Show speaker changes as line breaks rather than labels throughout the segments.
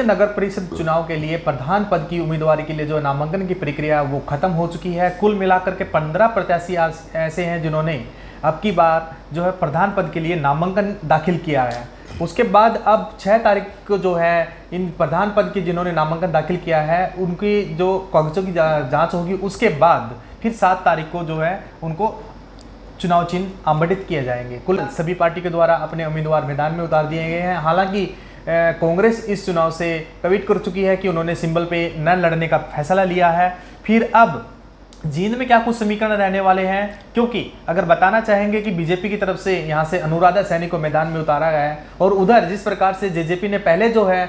नगर परिषद चुनाव के लिए प्रधान पद की उम्मीदवारी के लिए जो नामांकन की प्रक्रिया वो खत्म हो चुकी है। कुल मिलाकर के 15 प्रत्याशी आज ऐसे हैं जिन्होंने अब की बार जो है प्रधान पद के लिए नामांकन दाखिल किया है। उसके बाद अब 6 तारीख को जो है इन प्रधान पद के जिन्होंने नामांकन दाखिल किया है उनकी जो कागजों की जांच होगी, उसके बाद फिर 7 तारीख को जो है उनको चुनाव चिन्ह आवंटित किए जाएंगे। कुल सभी पार्टी के द्वारा अपने उम्मीदवार मैदान में उतार दिए गए हैं। हालांकि कांग्रेस इस चुनाव से कमिट कर चुकी है कि उन्होंने सिंबल पे न लड़ने का फैसला लिया है। फिर अब जींद में क्या कुछ समीकरण रहने वाले हैं, क्योंकि अगर बताना चाहेंगे कि बीजेपी की तरफ से यहाँ से अनुराधा सैनी को मैदान में उतारा गया है और उधर जिस प्रकार से जेजेपी ने पहले जो है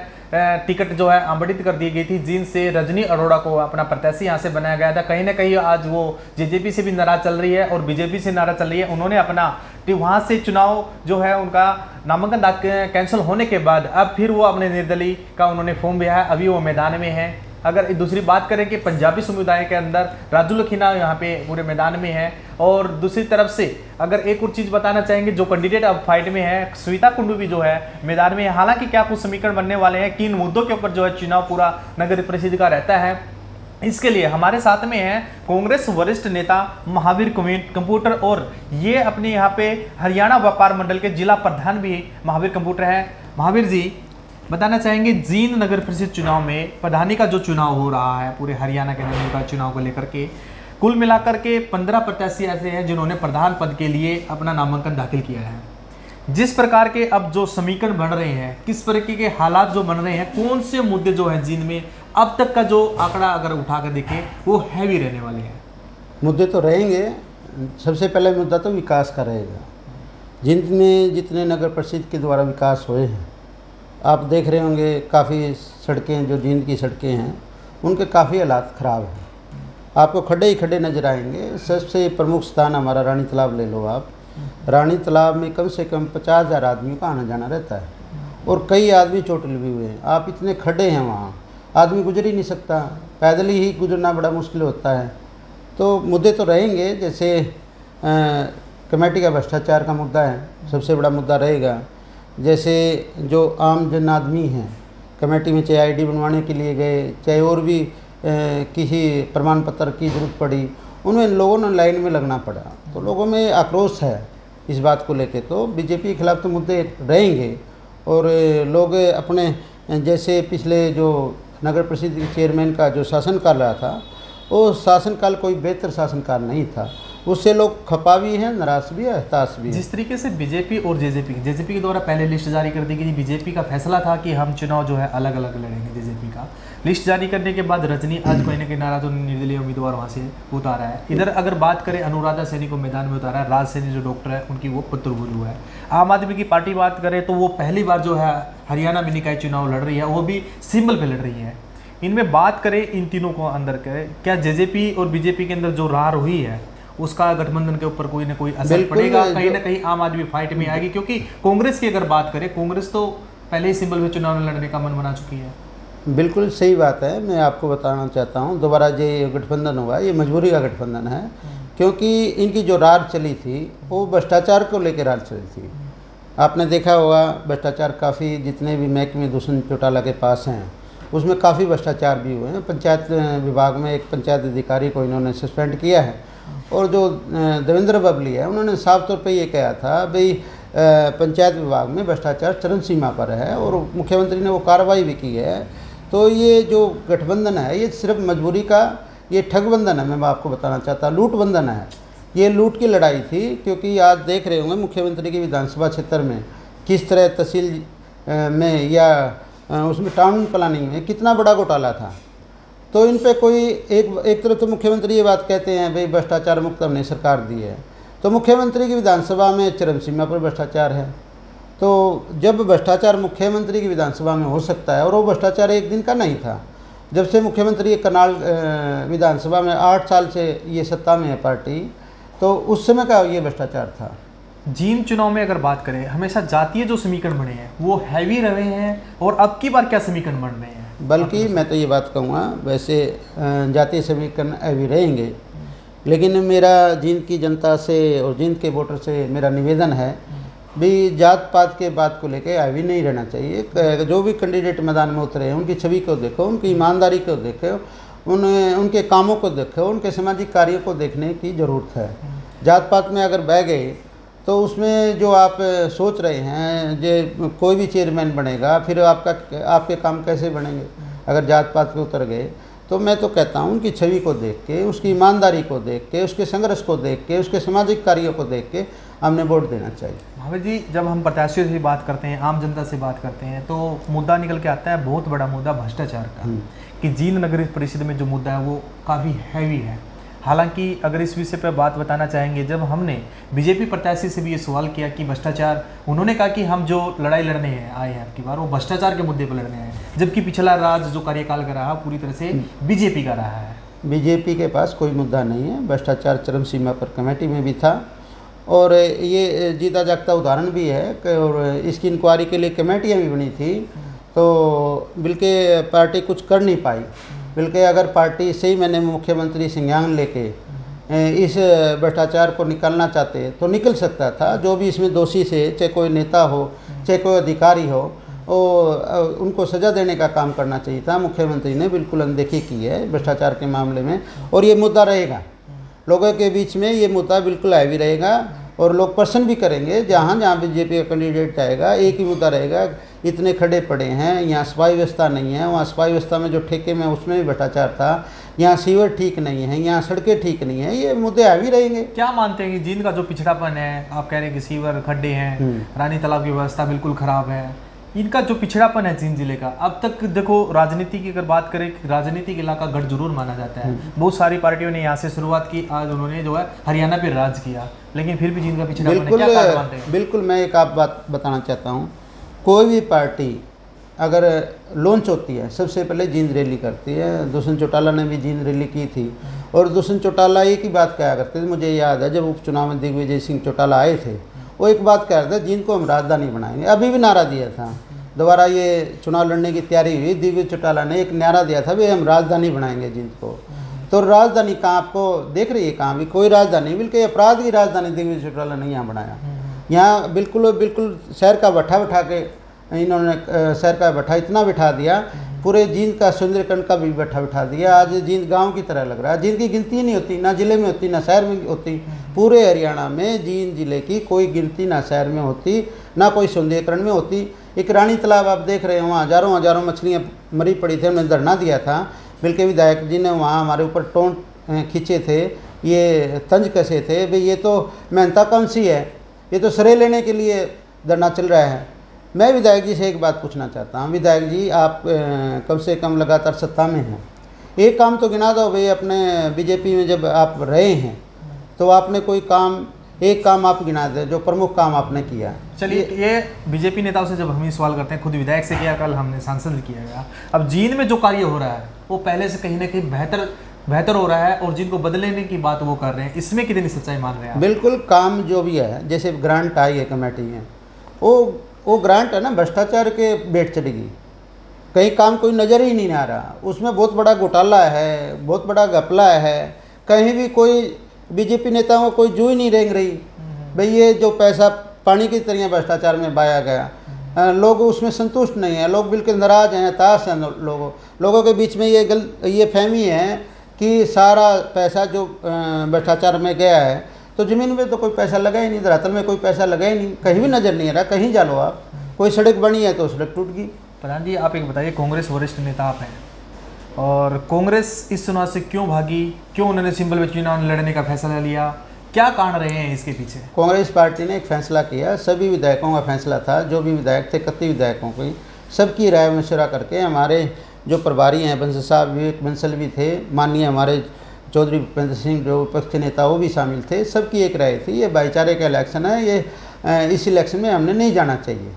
टिकट जो है आवंटित कर दी गई थी, जींद से रजनी अरोड़ा को अपना प्रत्याशी यहाँ से बनाया गया था। कहीं ना कहीं आज वो जेजेपी से भी नाराज चल रही है और बीजेपी से नाराज चल रही है। उन्होंने अपना वहाँ से चुनाव जो है उनका नामांकन कैंसिल होने के बाद अब फिर वो अपने निर्दलीय का उन्होंने फॉर्म दिया है, अभी वो मैदान में है। अगर दूसरी बात करें कि पंजाबी समुदाय के अंदर राजू लखीना यहाँ पे पूरे मैदान में है, और दूसरी तरफ से अगर एक और चीज़ बताना चाहेंगे जो कैंडिडेट अब फाइट में है, श्वेता कुंडू भी जो है मैदान में है। हालांकि क्या कुछ समीकरण बनने वाले हैं, किन मुद्दों के ऊपर जो है चुनाव पूरा नगर परिषद का रहता है, इसके लिए हमारे साथ में है कांग्रेस वरिष्ठ नेता महावीर कंप्यूटर, और ये अपने यहाँ पे हरियाणा व्यापार मंडल के जिला प्रधान भी महावीर कंप्यूटर है। महावीर जी, बताना चाहेंगे जींद नगर परिषद चुनाव में प्रधानी का जो चुनाव हो रहा है पूरे हरियाणा के अंदर का चुनाव को लेकर के कुल मिलाकर के 15 प्रत्याशी ऐसे हैं जिन्होंने प्रधान पद के लिए अपना नामांकन दाखिल किया है। जिस प्रकार के अब जो समीकरण बन रहे हैं, किस प्रकार के हालात जो बन रहे हैं, कौन से मुद्दे जो हैं जींद में अब तक का जो आंकड़ा अगर उठा कर देखें वो हैवी रहने वाले हैं?
मुद्दे तो रहेंगे। सबसे पहला मुद्दा तो विकास का रहेगा। जींद में जितने नगर परिषद के द्वारा विकास हुए हैं, आप देख रहे होंगे काफ़ी सड़कें जो जींद की सड़कें हैं उनके काफ़ी हालात ख़राब हैं। आपको खड्डे ही खड्डे नज़र आएंगे। सबसे प्रमुख स्थान हमारा रानी तालाब ले लो आप। रानी तालाब में कम से कम 50,000 आदमियों का आना जाना रहता है और कई आदमी चोटिल भी हुए हैं। आप इतने खड्डे हैं, वहाँ आदमी गुजर ही नहीं सकता, पैदल ही गुजरना बड़ा मुश्किल होता है। तो मुद्दे तो रहेंगे, जैसे कमेटी का भ्रष्टाचार का मुद्दा है, सबसे बड़ा मुद्दा रहेगा। जैसे जो आम जन आदमी हैं, कमेटी में चाहे आईडी बनवाने के लिए गए, चाहे और भी किसी प्रमाण पत्र की ज़रूरत पड़ी, उन्हें लोगों ने लाइन में लगना पड़ा। तो लोगों में आक्रोश है इस बात को लेके। तो बीजेपी के खिलाफ तो मुद्दे रहेंगे और लोग अपने, जैसे पिछले जो नगर परिषद के चेयरमैन का जो शासनकाल रहा था, वो शासनकाल कोई बेहतर शासनकाल नहीं था। उससे लोग खपा भी हैं, नाराज भी है, हताश भी है।
जिस तरीके से बीजेपी और जेजेपी के द्वारा पहले लिस्ट जारी कर दी गई, बीजेपी का फैसला था कि हम चुनाव जो है अलग अलग लड़ेंगे। जेजेपी का लिस्ट जारी करने के बाद रजनी आज कोई ना कोई नाराज निर्दलीय उम्मीदवार वहाँ से उतारा है। इधर अगर बात करें अनुराधा सैनी को मैदान में उतारा है, राज सैनी जो डॉक्टर है उनकी वो पुत्रवधू है। आम आदमी की पार्टी बात करें तो वो पहली बार जो है हरियाणा में निकाय चुनाव लड़ रही है, वो भी सिंबल पे लड़ रही है। इनमें बात करें इन तीनों को अंदर के, क्या जेजेपी और बीजेपी के अंदर जो रार हुई है उसका गठबंधन के ऊपर कोई ना कोई असर पड़ेगा? कहीं ना कहीं आम आदमी फाइट में आएगी, क्योंकि कांग्रेस की अगर बात करें, कांग्रेस तो पहले ही सिंबल में चुनाव में लड़ने का मन बना चुकी है।
बिल्कुल सही बात है। मैं आपको बताना चाहता हूँ, दोबारा ये गठबंधन हुआ, ये मजबूरी का गठबंधन है, क्योंकि इनकी जो रार चली थी वो भ्रष्टाचार को लेकर रार चली थी। आपने देखा होगा भ्रष्टाचार काफ़ी, जितने भी महकमे दुष्यंत चौटाला के पास हैं उसमें काफ़ी भ्रष्टाचार भी हुए हैं। पंचायत विभाग में एक पंचायत अधिकारी को इन्होंने सस्पेंड किया है, और जो देवेंद्र बबली है उन्होंने साफ तौर पे ये कहा था भाई पंचायत विभाग में भ्रष्टाचार चरम सीमा पर है, और मुख्यमंत्री ने वो कार्रवाई भी की है। तो ये जो गठबंधन है ये सिर्फ मजबूरी का, ये ठगबंधन है। मैं आपको बताना चाहता हूँ, लूट बंधन है। ये लूट की लड़ाई थी, क्योंकि आज देख रहे होंगे मुख्यमंत्री की विधानसभा क्षेत्र में किस तरह तहसील में या उसमें टाउन प्लानिंग में कितना बड़ा घोटाला था। तो इन पे कोई एक तरफ तो मुख्यमंत्री ये बात कहते हैं भाई भ्रष्टाचार मुक्त हमने सरकार दी है, तो मुख्यमंत्री की विधानसभा में चरम सीमा पर भ्रष्टाचार है। तो जब भ्रष्टाचार मुख्यमंत्री की विधानसभा में हो सकता है, और वो भ्रष्टाचार एक दिन का नहीं था, जब से मुख्यमंत्री करनाल विधानसभा में 8 साल से ये सत्ता में है पार्टी, तो उस समय का ये भ्रष्टाचार था।
जींद चुनाव में अगर बात करें, हमेशा जातीय जो समीकरण बने हैं वो हैवी रहे हैं, और अब की बार क्या समीकरण बन रहे हैं?
बल्कि मैं तो ये बात कहूँगा, वैसे जातीय समीकरण हैवी रहेंगे, लेकिन मेरा जींद की जनता से और जींद के वोटर से मेरा निवेदन है भी जात पात के बात को लेके हावी नहीं रहना चाहिए। जो भी कैंडिडेट मैदान में उतरे हैं उनकी छवि को देखो, उनकी ईमानदारी को देखो, उनके कामों को देखो, उनके सामाजिक कार्यों को देखने की ज़रूरत है। जात पात में अगर बह गए तो उसमें जो आप सोच रहे हैं जो कोई भी चेयरमैन बनेगा, फिर आपके काम कैसे बनेंगे अगर जात पात पे उतर गए। तो मैं तो कहता हूँ कि छवि को देख के, उसकी ईमानदारी को देख के, उसके संघर्ष को देख के, उसके सामाजिक कार्यों को देख के हमने वोट देना चाहिए।
भावेश जी, जब हम प्रत्याशियों से बात करते हैं, आम जनता से बात करते हैं, तो मुद्दा निकल के आता है बहुत बड़ा मुद्दा भ्रष्टाचार का, कि जींद नगर परिषद में जो मुद्दा है वो काफ़ी हैवी है। हालांकि अगर इस विषय पर बात बताना चाहेंगे, जब हमने बीजेपी प्रत्याशी से भी ये सवाल किया कि भ्रष्टाचार, उन्होंने कहा कि हम जो लड़ाई लड़ने हैं आए हैं आपकी बार, वो भ्रष्टाचार के मुद्दे पर लड़ने हैं, जबकि पिछला राज जो कार्यकाल का रहा पूरी तरह से बीजेपी का रहा है।
बीजेपी के पास कोई मुद्दा नहीं है, भ्रष्टाचार चरम सीमा पर कमेटी में भी था और ये जीता जागता उदाहरण भी है और इसकी इंक्वायरी के लिए कमेटियाँ भी बनी थी, तो बिल्कुल पार्टी कुछ कर नहीं पाई। बल्कि अगर पार्टी सही मैंने मुख्यमंत्री संज्ञान लेके इस भ्रष्टाचार को निकालना चाहते तो निकल सकता था। जो भी इसमें दोषी से, चाहे कोई नेता हो चाहे कोई अधिकारी हो, और उनको सज़ा देने का काम करना चाहिए था। मुख्यमंत्री ने बिल्कुल अनदेखी की है भ्रष्टाचार के मामले में, और ये मुद्दा रहेगा लोगों के बीच में, ये मुद्दा बिल्कुल हैवी रहेगा और लोग पसंद भी करेंगे। जहाँ जहाँ बीजेपी का कैंडिडेट जाएगा एक ही मुद्दा रहेगा, इतने खड़े पड़े हैं, यहाँ सफाई व्यवस्था नहीं है, वहाँ सफाई व्यवस्था में जो ठेके में उसमें भी भ्रष्टाचार था, यहाँ सीवर ठीक नहीं है, यहाँ सड़कें ठीक नहीं है, ये मुद्दे हैवी रहेंगे।
क्या मानते हैं कि जींद का जो पिछड़ापन है, आप कह रहे हैं कि सीवर खड्डे हैं, रानी तालाब की व्यवस्था बिल्कुल ख़राब है, इनका जो पिछड़ापन है जींद जिले का, अब तक देखो राजनीति की अगर बात करें, राजनीतिक इलाका गढ़ जरूर माना जाता है। बहुत सारी पार्टियों ने यहाँ से शुरुआत की, आज उन्होंने जो है हरियाणा पे राज किया, लेकिन फिर भी जींद का पिछड़ापन है, क्या कारण मानते हैं?
बिल्कुल मैं एक आप बात बताना चाहता हूँ, कोई भी पार्टी अगर लॉन्च होती है सबसे पहले जींद रैली करती है। दुष्यंत चौटाला ने भी जींद रैली की थी, और दुष्यंत चौटाला एक ही बात कहा करते थे, मुझे याद है जब उपचुनाव में दिग्विजय सिंह चौटाला आए थे, वो एक बात कह रहे थे, जींद को हम राजधानी बनाएंगे। अभी भी नारा दिया था, दोबारा ये चुनाव लड़ने की तैयारी हुई, दिग्विजय चौटाला ने एक नारा दिया था, भाई हम राजधानी बनाएंगे जींद को। तो राजधानी कहाँ आपको देख रही है, कहाँ भी कोई राजधानी, बिल्कुल अपराध की राजधानी दिग्विजय चौटाला ने यहाँ बनाया। यहाँ बिल्कुल शहर का भट्ठा बिठा के इन्होंने शहर का भट्ठा इतना बिठा दिया, पूरे जींद का सुंदरकांड का भी भट्ठा बिठा दिया। आज जींद गांव की तरह लग रहा है, जींद की गिनती नहीं होती, ना जिले में होती ना शहर में होती। पूरे हरियाणा में जींद जिले की कोई गिनती ना शहर में होती ना कोई सुंदरीकरण में होती। एक रानी तालाब आप देख रहे हो, वहाँ हज़ारों मछलियाँ मरी पड़ी थी, हमने धरना दिया था, बल्कि विधायक जी ने वहाँ हमारे ऊपर टोंट खींचे थे, ये तंज कसे थे, भाई ये तो मेहनता कौन सी है, ये तो सरे लेने के लिए धरना चल रहा है। मैं विधायक जी से एक बात पूछना चाहता हूँ, विधायक जी आप कम से कम लगातार सत्ता में हैं, एक काम तो गिना दो भाई, अपने बीजेपी में जब आप रहे हैं तो आपने कोई काम, एक काम आप गिना दें जो प्रमुख काम आपने किया।
चलिए, ये बीजेपी नेताओं से जब हम ये सवाल करते हैं, खुद विधायक से किया, कल हमने सांसद किया गया, अब जींद में जो कार्य हो रहा है वो पहले से कहीं ना कहीं बेहतर हो रहा है, और जिनको बदलने की बात वो कर रहे हैं, इसमें कितनी सच्चाई मान रहे हैं आप?
बिल्कुल, काम जो भी है, जैसे ग्रांट आई है कमेटी में, वो ग्रांट है ना भ्रष्टाचार के भेंट चढ़ेगी, कहीं काम कोई नज़र ही नहीं आ रहा, उसमें बहुत बड़ा घोटाला है, बहुत बड़ा घपला है, कहीं भी कोई बीजेपी नेताओं को कोई जू ही नहीं रेंग रही, भाई ये जो पैसा पानी की तरह भ्रष्टाचार में बहाया गया, लोग उसमें संतुष्ट नहीं हैं, लोग बिल्कुल नाराज़ हैं, हताश हैं। लोगों के बीच में ये फहमी है कि सारा पैसा जो भ्रष्टाचार में गया है, तो ज़मीन में तो कोई पैसा लगा ही नहीं, धरातल में कोई पैसा लगा ही नहीं, कहीं भी नज़र नहीं आ रहा। कहीं जा लो आप, कोई सड़क बनी है तो सड़क टूट गई।
प्रधान जी, आप एक बताइए, कांग्रेस वरिष्ठ नेता आप हैं, और कांग्रेस इस चुनाव से क्यों भागी, क्यों उन्होंने सिंबल में चुनाव लड़ने का फैसला लिया, क्या कारण रहे हैं इसके पीछे?
कांग्रेस पार्टी ने एक फैसला किया, सभी विधायकों का फैसला था, जो भी विधायक थे 31 विधायकों की, सबकी राय मशवरा करके हमारे जो प्रभारी हैं बंसल साहब, विवेक बंसल भी थे, माननीय हमारे चौधरी भूपेंद्र सिंह जो विपक्ष के नेता वो भी शामिल थे, सबकी एक राय थी, ये भाईचारे का इलेक्शन है, ये इस इलेक्शन में हमने नहीं जाना चाहिए,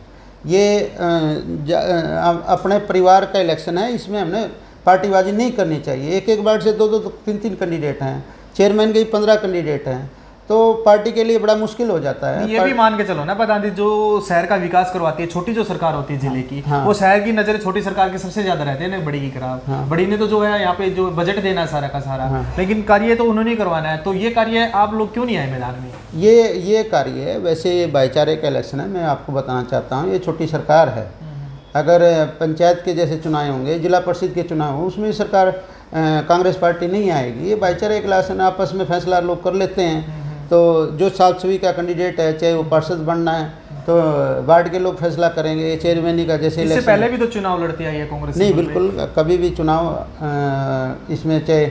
ये अपने परिवार का इलेक्शन है, इसमें हमने पार्टीबाजी नहीं करनी चाहिए। एक वार्ड से 2-2 3-3 कैंडिडेट हैं, चेयरमैन के भी 15 कैंडिडेट हैं, तो पार्टी के लिए बड़ा मुश्किल हो जाता है।
ये भी मान के चलो ना प्रधान जी, जो शहर का विकास करवाती है छोटी जो सरकार होती है जिले की, वो शहर की नजर छोटी सरकार की सबसे ज्यादा रहते हैं ना, बड़ी की खराब। बड़ी ने तो जो है यहाँ पे जो बजट देना है सारा का सारा, लेकिन कार्य तो उन्होंने ही करवाना है। तो ये कार्य आप लोग क्यों नहीं आए मैदान में?
ये कार्य है, वैसे ये भाईचारे का इलेक्शन है। मैं आपको बताना चाहता हूँ, ये छोटी सरकार है। अगर पंचायत के जैसे चुनाव होंगे, जिला परिषद के चुनाव हों, उसमें सरकार कांग्रेस पार्टी नहीं आएगी। ये भाईचारे का इलेक्शन, आपस में फैसला लोग कर लेते हैं। तो जो साफ सुथरी का कैंडिडेट है, चाहे वो पार्षद बनना है तो वार्ड के लोग फैसला करेंगे, चेयरमैनी का जैसे
इससे पहले भी तो चुनाव लड़ती आई है कांग्रेस?
नहीं, बिल्कुल कभी भी चुनाव इसमें चाहे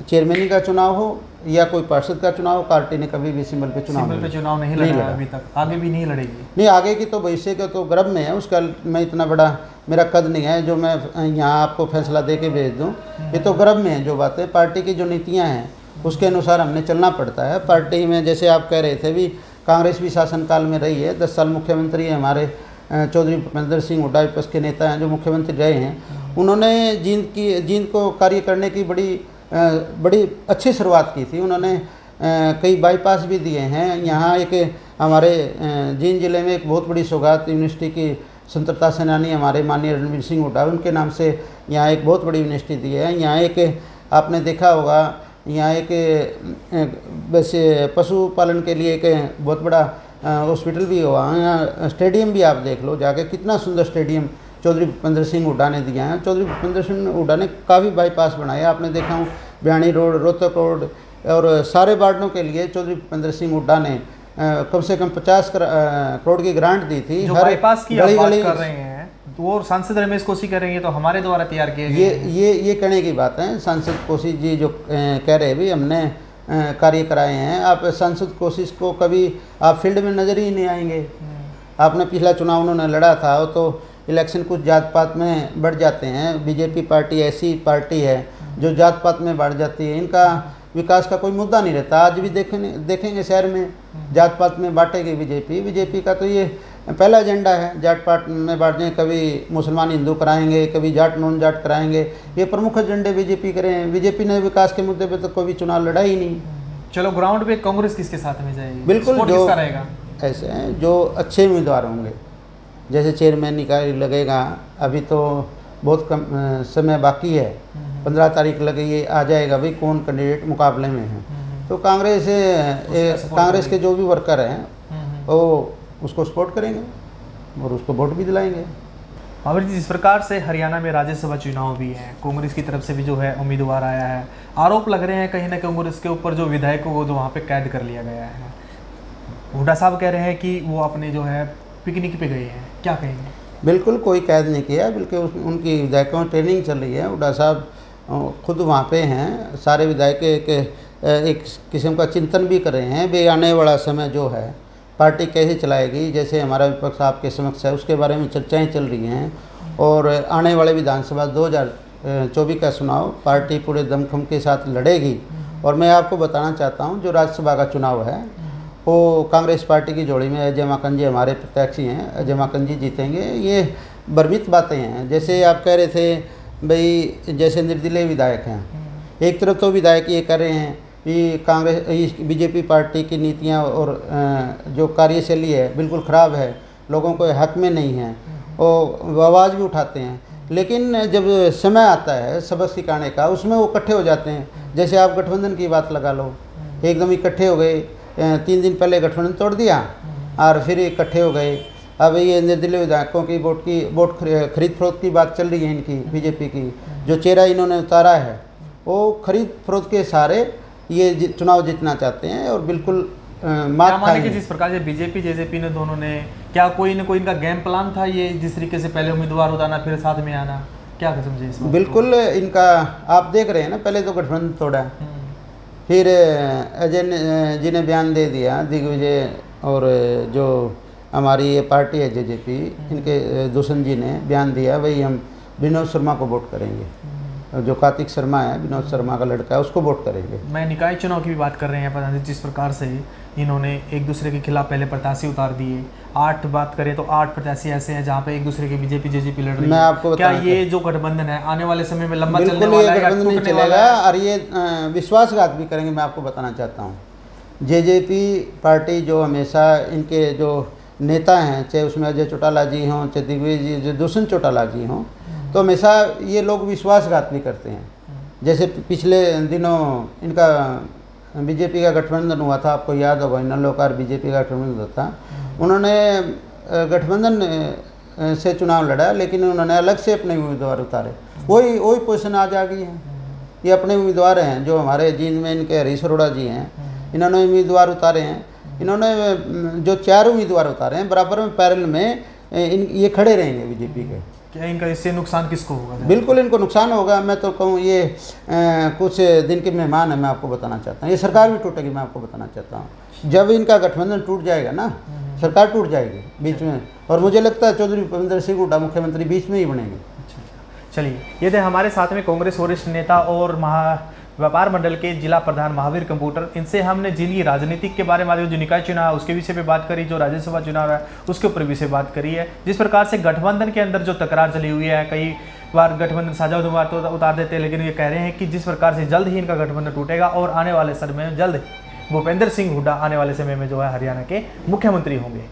चेयरमैनी का चुनाव हो या कोई पार्षद का चुनाव हो, पार्टी ने कभी भी सिंबल पे चुनाव
नहीं लड़ा अभी तक, आगे भी नहीं लड़ेगी।
नहीं, आगे की तो भविष्य का तो गर्भ में है, उसका मैं इतना बड़ा मेरा कद नहीं है जो मैं यहाँ आपको फैसला दे के भेज दूँ। ये तो गर्भ में है जो बातें, पार्टी की जो नीतियाँ हैं उसके अनुसार हमने चलना पड़ता है। पार्टी में जैसे आप कह रहे थे भी, कांग्रेस भी शासनकाल में रही है, 10 साल मुख्यमंत्री है हमारे चौधरी भूपेंद्र सिंह हुड्डा, विपक्ष के नेता हैं जो मुख्यमंत्री रहे हैं। उन्होंने जींद को कार्य करने की बड़ी अच्छी शुरुआत की थी। उन्होंने कई बाईपास भी दिए हैं। यहाँ एक हमारे जींद जिले में एक बहुत बड़ी सौगात यूनिवर्सिटी की स्वतंत्रता सेनानी हमारे माननीय रणवीर सिंह हुड्डा, उनके नाम से यहाँ एक बहुत बड़ी यूनिवर्सिटी दी है। यहाँ एक आपने देखा होगा, यहाँ एक वैसे पशुपालन के लिए एक बहुत बड़ा हॉस्पिटल भी हुआ। यहाँ स्टेडियम भी आप देख लो जाके, कितना सुंदर स्टेडियम चौधरी भूपेंद्र सिंह हुड्डा ने दिया है। चौधरी भूपेंद्र सिंह हुड्डा ने काफ़ी बाईपास बनाए, आपने देखा हूँ बयानी रोड, रोहतक रोड और सारे वार्डों के लिए चौधरी भूपेंद्र सिंह हुड्डा ने कम से कम 50 करोड़ की ग्रांट दी थी।
जो बाईपास की आप बात कर रहे हैं वो सांसद रमेश कोसी करेंगे, तो हमारे द्वारा तैयार किए गए
ये कहने की बात है। सांसद कोसी जी जो कह रहे भी हमने कार्य कराए हैं, आप सांसद कोसी को कभी आप फील्ड में नज़र ही नहीं आएंगे। आपने पिछला चुनाव उन्होंने लड़ा था, वो तो इलेक्शन कुछ जात पात में बढ़ जाते हैं। बीजेपी पार्टी ऐसी पार्टी है जो जात पात में बढ़ जाती है, इनका विकास का कोई मुद्दा नहीं रहता। आज भी देखेंगे शहर में जात पात में बांटेगी बीजेपी का तो ये पहला एजेंडा है, जाट पात में बांटने, कभी मुसलमान हिंदू कराएंगे, कभी जाट नॉन जाट कराएंगे, ये प्रमुख एजेंडे बीजेपी करें। बीजेपी ने विकास के मुद्दे पे तो कभी चुनाव लड़ा ही नहीं।
चलो ग्राउंड पे कांग्रेस किसके साथ में जाएगी?
बिल्कुल जो
रहेगा
ऐसे हैं जो अच्छे उम्मीदवार होंगे, जैसे चेयरमैन निकाल लगेगा, अभी तो बहुत कम समय बाकी है, 15 तारीख लगे आ जाएगा भाई कौन कैंडिडेट मुकाबले में है। तो कांग्रेस के जो भी वर्कर हैं वो उसको सपोर्ट करेंगे और उसको वोट भी दिलाएंगे।
महावीर जी, जिस प्रकार से हरियाणा में राज्यसभा चुनाव भी है, कांग्रेस की तरफ से भी जो है उम्मीदवार आया है, आरोप लग रहे हैं कहीं ना कांग्रेस के ऊपर जो विधायकों को जो वहाँ पे कैद कर लिया गया है। हुड्डा साहब कह रहे हैं कि वो अपने जो है पिकनिक पे गए हैं, क्या कहेंगे?
बिल्कुल कोई कैद नहीं किया, बल्कि उनकी विधायकों की ट्रेनिंग चल रही है। हुड्डा साहब खुद वहाँ पे हैं, सारे विधायक एक किस्म का चिंतन भी कर रहे हैं वे आने वाला समय जो है पार्टी कैसे चलाएगी। जैसे हमारा विपक्ष आपके समक्ष है, उसके बारे में चर्चाएं चल रही हैं। और आने वाले विधानसभा 2024 का चुनाव पार्टी पूरे दमखम के साथ लड़ेगी। और मैं आपको बताना चाहता हूं, जो राज्यसभा का चुनाव है वो कांग्रेस पार्टी की जोड़ी में अजय माकन जी हमारे प्रत्याशी हैं, अजय माकन जी जीतेंगे। ये भ्रमित बातें हैं। जैसे आप कह रहे थे भाई, जैसे निर्दलीय विधायक हैं, एक तरफ तो विधायक ये कह रहे हैं कि बीजेपी पार्टी की नीतियां और जो कार्यशैली है बिल्कुल ख़राब है, लोगों को हक में नहीं है, वो आवाज़ भी उठाते हैं। लेकिन जब समय आता है सबक सिखाने का, उसमें वो इकट्ठे हो जाते हैं। जैसे आप गठबंधन की बात लगा लो, एकदम इकट्ठे हो गए, 3 दिन पहले गठबंधन तोड़ दिया और फिर इकट्ठे हो गए। अब ये निर्दलीय विधायकों की वोट खरीद फरोख्त की बात चल रही है इनकी, बीजेपी की जो चेहरा इन्होंने उतारा है वो खरीद फरोख्त के सारे ये चुनाव जीतना चाहते हैं और बिल्कुल मात खाएंगे।
जिस प्रकार से बीजेपी जेजेपी ने दोनों ने, क्या कोई न कोई इनका गेम प्लान था ये, जिस तरीके से पहले उम्मीदवार उतारना फिर साथ में आना, क्या समझे इस बात?
बिल्कुल इनका आप देख रहे हैं ना, पहले तो गठबंधन तोड़ा, फिर अजय जी ने बयान दे दिया, दिग्विजय और जो हमारी ये पार्टी है जेजेपी, इनके दूषण जी ने बयान दिया भाई हम विनोद शर्मा को वोट करेंगे, जो कार्तिक शर्मा है, विनोद शर्मा का लड़का है, उसको वोट करेंगे।
मैं निकाय चुनाव की भी बात कर रहे हैं प्रधान जी, जिस प्रकार से इन्होंने एक दूसरे के खिलाफ पहले प्रत्याशी उतार दिए। 8 बात करें तो 8 प्रत्याशी ऐसे हैं जहाँ पे एक दूसरे के बीजेपी जेजेपी लड़ रही है।
मैं आपको
क्या ये जो गठबंधन है आने वाले समय में लंबा चलने वाला है?
गठबंधन नहीं चलेगा और ये विश्वासघात भी करेंगे। मैं आपको बताना चाहता हूँ, जेजेपी पार्टी जो हमेशा इनके जो नेता हैं, चाहे उसमें अजय चौटाला जी हों, चाहे दिग्विजय जी, दुष्यंत चौटाला जी हों, तो हमेशा ये लोग विश्वासघात भी करते हैं। जैसे पिछले दिनों इनका बीजेपी का गठबंधन हुआ था, आपको याद होगा, नलोकार बीजेपी का गठबंधन था। उन्होंने गठबंधन से चुनाव लड़ा, लेकिन उन्होंने अलग से अपने उम्मीदवार उतारे। वही पोजीशन आज आ गई है। ये अपने उम्मीदवार हैं, जो हमारे जिनमें इनके हरीश अरोड़ा जी हैं, इन्होंने उम्मीदवार उतारे हैं। इन्होंने जो 4 उम्मीदवार उतारे हैं, बराबर में पैरेलल में ये खड़े रहेंगे बीजेपी के।
क्या इनका इससे नुकसान किसको होगा?
बिल्कुल इनको नुकसान होगा। मैं तो कहूँ ये कुछ दिन के मेहमान है, मैं आपको बताना चाहता हूँ। ये सरकार भी टूटेगी, मैं आपको बताना चाहता हूँ। जब इनका गठबंधन टूट जाएगा ना, सरकार टूट जाएगी बीच में, और मुझे लगता है चौधरी भूपेंद्र सिंह हुड्डा मुख्यमंत्री बीच में ही बनेंगे।
चलिए, ये थे हमारे साथ में कांग्रेस वरिष्ठ नेता और व्यापार मंडल के जिला प्रधान महावीर कंप्यूटर। इनसे हमने जिली राजनीतिक के बारे में, जो निकाय चुनाव है उसके विषय पे बात करी, जो राज्यसभा चुनाव है उसके ऊपर विषय बात करी है। जिस प्रकार से गठबंधन के अंदर जो तकरार चली हुई है, कई बार गठबंधन साझा उम्मीदवार तो उतार देते हैं, लेकिन ये कह रहे हैं कि जिस प्रकार से जल्द ही इनका गठबंधन टूटेगा और आने वाले समय में जल्द भूपेंद्र सिंह हुड्डा आने वाले समय में जो है हरियाणा के मुख्यमंत्री होंगे।